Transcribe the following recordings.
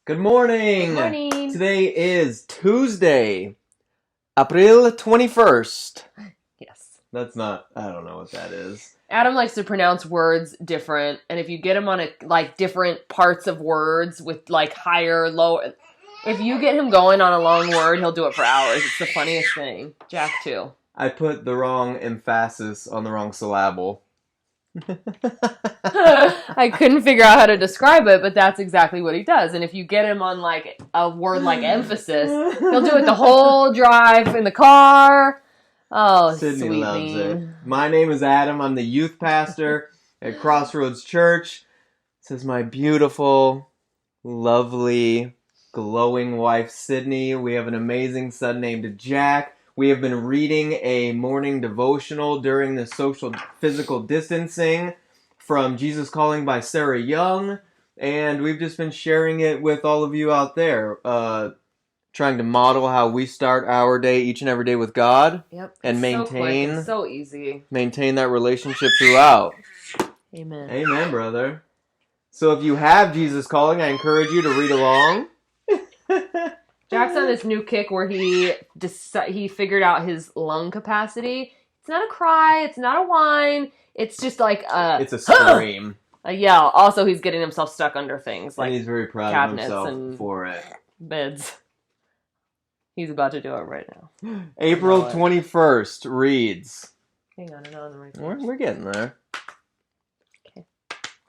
Good morning. Good morning. Today is Tuesday, April 21st. Yes. That's not, I don't know what that is. Adam likes to pronounce words different, and if you get him on different parts of words with higher, lower, if you get him going on a long word, he'll do it for hours. It's the funniest thing. Jack too. I put the wrong emphasis on the wrong syllable. I couldn't figure out how to describe it, but that's exactly what he does. And if you get him on a word like emphasis, he'll do it the whole drive in the car. Oh, Sydney sweet loves bean. it. My name is Adam. I'm the youth pastor at Crossroads Church. This is my beautiful, lovely, glowing wife, Sydney. We have an amazing son named Jack. We have been reading a morning devotional during the social physical distancing from Jesus Calling by Sarah Young, and we've just been sharing it with all of you out there, trying to model how we start our day each and every day with God. Yep. And so quick and so easy. Maintain that relationship throughout. Amen. Amen, brother. So if you have Jesus Calling, I encourage you to read along. Jack's on this new kick where he figured out his lung capacity. It's not a cry. It's not a whine. It's just it's a scream. A yell. Also, he's getting himself stuck under things and he's very proud of himself for it. Beds. He's about to do it right now. April 21st reads. Hang on, I'm on the right page. We're getting there. Okay.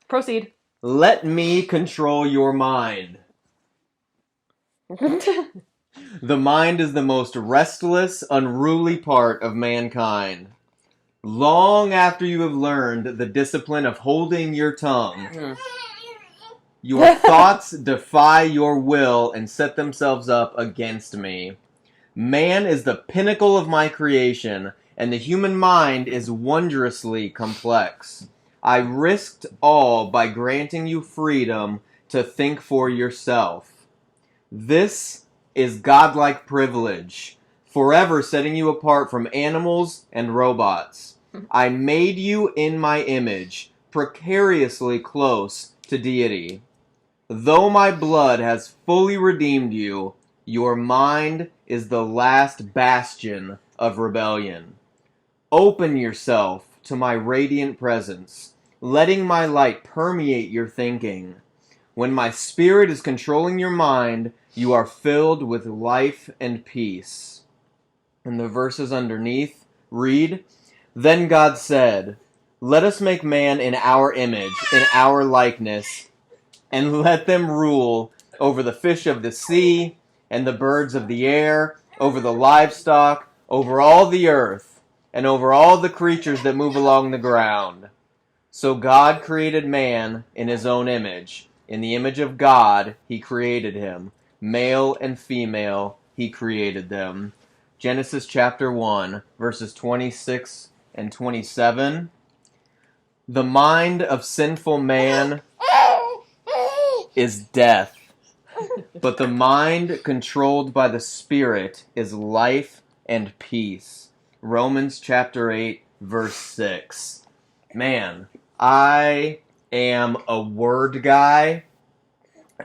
Proceed. Let me control your mind. The mind is the most restless, unruly part of mankind. Long after you have learned the discipline of holding your tongue, your thoughts defy your will and set themselves up against me. Man is the pinnacle of my creation, and the human mind is wondrously complex. I risked all by granting you freedom to think for yourself. This is godlike privilege, forever setting you apart from animals and robots. I made you in my image, precariously close to deity. Though my blood has fully redeemed you, your mind is the last bastion of rebellion. Open yourself to my radiant presence, letting my light permeate your thinking. When my spirit is controlling your mind, you are filled with life and peace. And the verses underneath read, Then God said, Let us make man in our image, in our likeness, and let them rule over the fish of the sea, and the birds of the air, over the livestock, over all the earth, and over all the creatures that move along the ground. So God created man in his own image. In the image of God, he created him. Male and female, he created them. Genesis chapter 1, verses 26 and 27. The mind of sinful man is death, but the mind controlled by the Spirit is life and peace. Romans chapter 8, verse 6. Man, I am a word guy.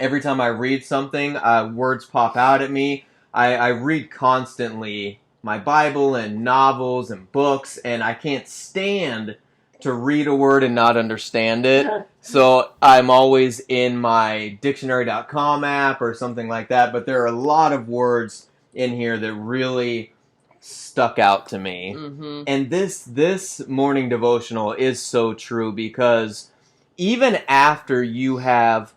Every time I read something, words pop out at me. I read constantly my Bible and novels and books, and I can't stand to read a word and not understand it. So I'm always in my dictionary.com app or something like that, but there are a lot of words in here that really stuck out to me. Mm-hmm. And this morning devotional is so true, because even after you have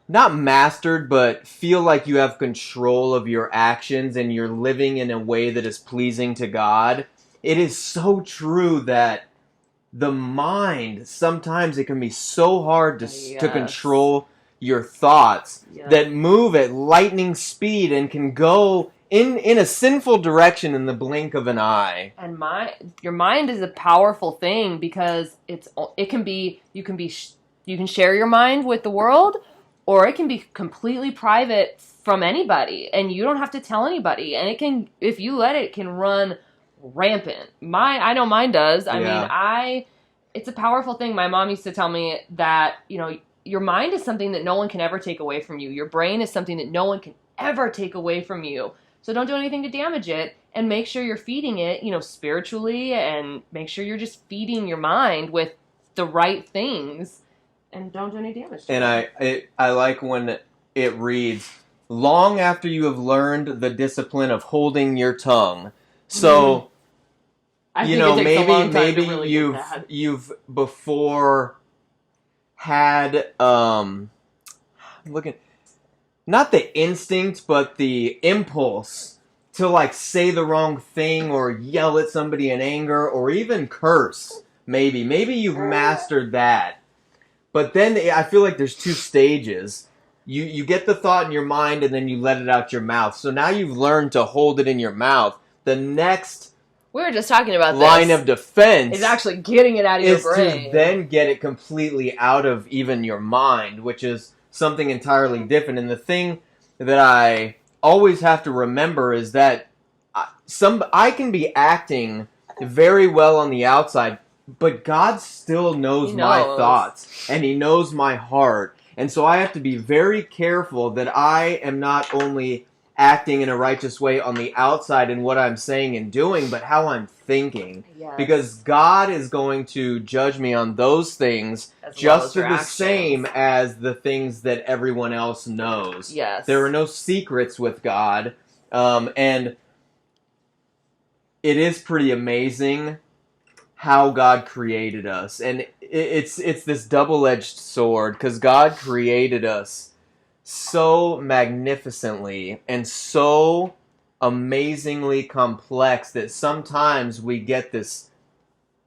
not mastered, but feel like you have control of your actions and you're living in a way that is pleasing to God, it is so true that the mind, sometimes it can be so hard to control your thoughts that move at lightning speed and can go in a sinful direction in the blink of an eye. And your mind is a powerful thing, because you can share your mind with the world, or it can be completely private from anybody, and you don't have to tell anybody. And it can, if you let it, it can run rampant. I know mine does. I mean, it's a powerful thing. My mom used to tell me that, your mind is something that no one can ever take away from you. Your brain is something that no one can ever take away from you. So don't do anything to damage it, and make sure you're feeding it, spiritually, and make sure you're just feeding your mind with the right things, and don't do any damage to it. And I like when it reads, long after you have learned the discipline of holding your tongue. So, I think it takes a long time to really you've get that. you've before had looking, not the instinct, but the impulse to like say the wrong thing or yell at somebody in anger or even curse. Maybe you've mastered that. But then I feel like there's two stages. You get the thought in your mind and then you let it out your mouth. So now you've learned to hold it in your mouth. The next We were just talking about line of defense is actually getting it out of your brain. To then get it completely out of even your mind, which is something entirely different. And the thing that I always have to remember is that I can be acting very well on the outside, but God still knows my thoughts, and He knows my heart. And so I have to be very careful that I am not only acting in a righteous way on the outside in what I'm saying and doing, but how I'm thinking. Yes. Because God is going to judge me on those things just as the same as the things that everyone else knows. Yes. There are no secrets with God. And it is pretty amazing how God created us. And it's this double-edged sword, because God created us so magnificently and so amazingly complex that sometimes we get this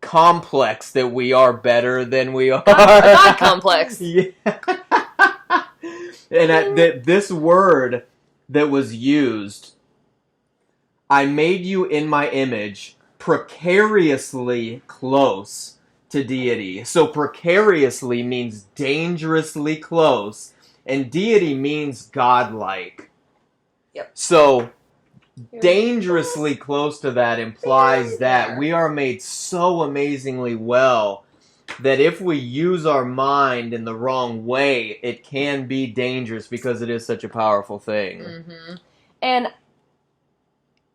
complex that we are better than we are. God complex. Yeah. And this word that was used, I made you in my image, precariously close to deity. So precariously means dangerously close, and deity means godlike. Yep. So dangerously close to that implies that we are made so amazingly well that if we use our mind in the wrong way, it can be dangerous because it is such a powerful thing. Mm-hmm. And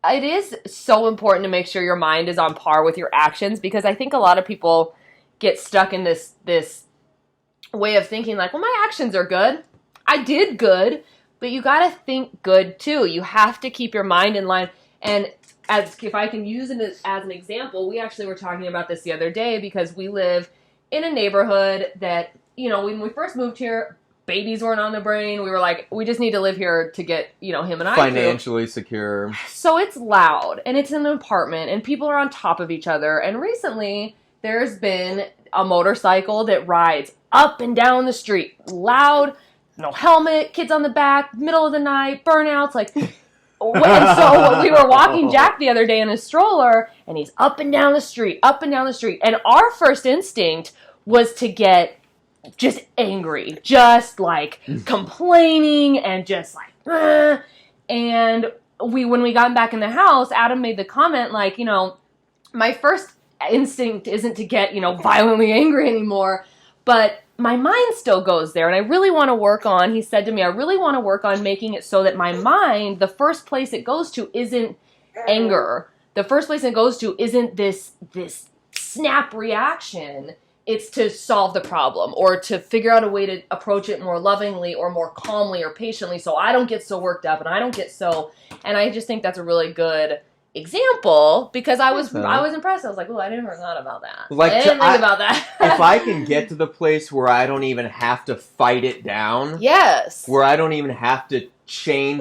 it is so important to make sure your mind is on par with your actions, because I think a lot of people get stuck in this way of thinking like, well, my actions are good. I did good, but you got to think good too. You have to keep your mind in line. And if I can use it as an example, we actually were talking about this the other day, because we live in a neighborhood that, when we first moved here, babies weren't on the brain. We were like, we just need to live here to get, him and I financially secure. So it's loud, and it's in an apartment, and people are on top of each other. And recently, there's been a motorcycle that rides up and down the street. Loud, no helmet, kids on the back, middle of the night, burnouts, and so we were walking Jack the other day in his stroller, and he's up and down the street. And our first instinct was to get just angry, just complaining and just and when we got back in the house, Adam made the comment my first instinct isn't to get, violently angry anymore, but my mind still goes there, and I really want to work on, he said to me, I really want to work on making it so that my mind, the first place it goes to isn't anger. The first place it goes to isn't this snap reaction. It's to solve the problem, or to figure out a way to approach it more lovingly or more calmly or patiently, so I don't get so worked up and I don't get so, and I just think that's a really good example, because I was impressed. I was like, oh, I never thought about that. I didn't think about that. If I can get to the place where I don't even have to fight it down. Yes. Where I don't even have to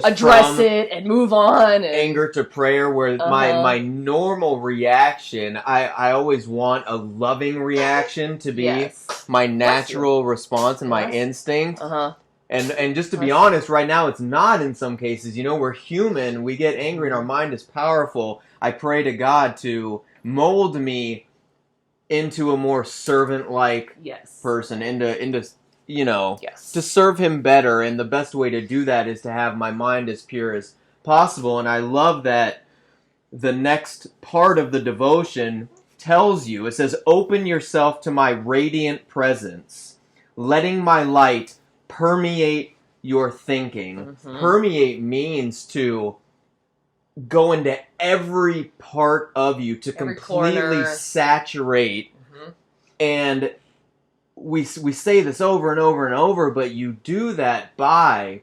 address it and move on. And anger to prayer, where my normal reaction, I always want a loving reaction to be my natural response and my instinct. And just to be honest, right now it's not in some cases. We're human. We get angry and our mind is powerful. I pray to God to mold me into a more servant-like person, into to serve Him better. And the best way to do that is to have my mind as pure as possible. And I love that the next part of the devotion tells you, it says, open yourself to my radiant presence. letting my light permeate your thinking. Permeate means to go into every part of you, to Every completely corner. saturate. And we say this over and over and over, but you do that by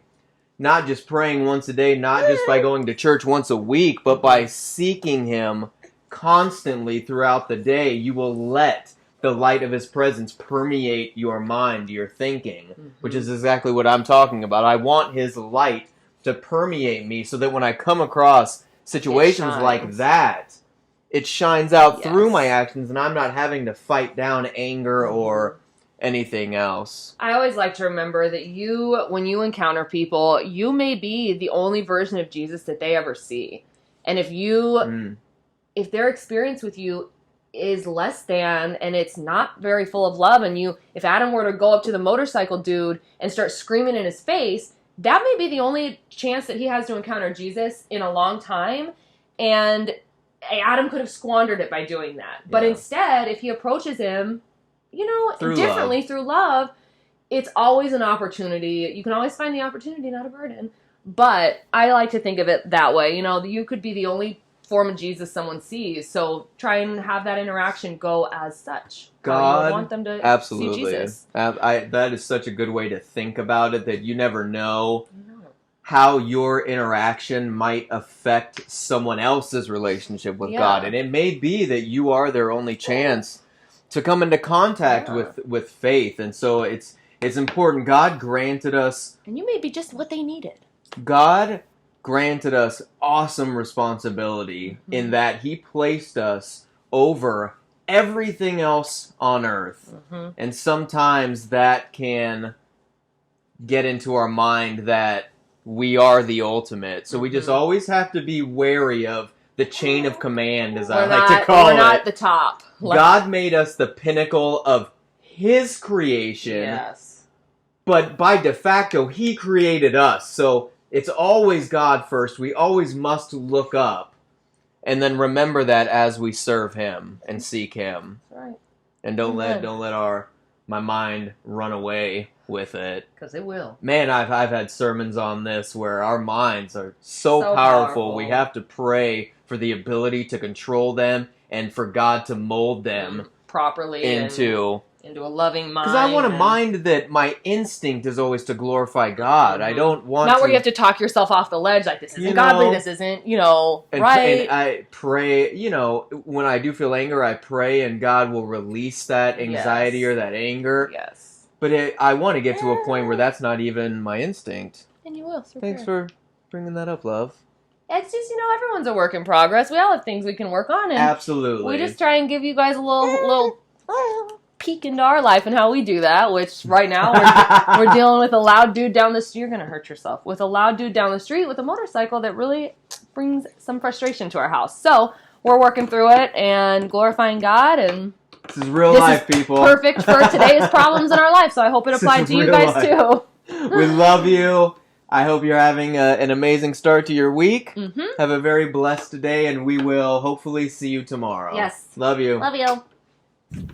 not just praying once a day, not just by going to church once a week, but by seeking Him constantly throughout the day. You will let the light of His presence permeate your mind, your thinking, which is exactly what I'm talking about. I want His light to permeate me so that when I come across situations like that, it shines out through my actions, and I'm not having to fight down anger or anything else. I always like to remember that when you encounter people, you may be the only version of Jesus that they ever see. And if their experience with you is less than, and it's not very full of love, and if Adam were to go up to the motorcycle dude and start screaming in his face, that may be the only chance that he has to encounter Jesus in a long time. And Adam could have squandered it by doing that. But instead, if he approaches him, differently through love, it's always an opportunity. You can always find the opportunity, not a burden. But I like to think of it that way. You could be the only form of Jesus someone sees. So try and have that interaction go as such. God, you want them to absolutely. see Jesus. That is such a good way to think about it, that you never know how your interaction might affect someone else's relationship with God. And it may be that you are their only chance to come into contact with faith. And so it's important. God granted us... And you may be just what they needed. God granted us awesome responsibility in that He placed us over everything else on earth. And sometimes that can get into our mind that we are the ultimate. So we just always have to be wary of the chain of command, as I like to call it. We're not the top. God made us the pinnacle of His creation. Yes. But by de facto, He created us. So it's always God first. We always must look up. And then remember that as we serve Him and seek Him. That's right. And don't let my mind run away with it. Because it will. Man, I've had sermons on this where our minds are so powerful. We have to pray for the ability to control them and for God to mold them properly into a loving mind. Because I want a mind that my instinct is always to glorify God. I don't want not where you have to talk yourself off the ledge like this isn't godly, this isn't, right. And I pray, when I do feel anger, I pray and God will release that anxiety or that anger. Yes. But I want to get to a point where that's not even my instinct. And you will. Thanks for bringing that up, love. It's just, everyone's a work in progress. We all have things we can work on. And absolutely. We just try and give you guys a little peek into our life and how we do that, which right now we're dealing with a loud dude down the street. You're going to hurt yourself. With a loud dude down the street with a motorcycle that really brings some frustration to our house. So we're working through it and glorifying God, and this is real life, people. Perfect for today's problems in our life, so I hope it applied to you guys too. We love you. I hope you're having an amazing start to your week. Have a very blessed day, and we will hopefully see you tomorrow. Yes. Love you. Love you.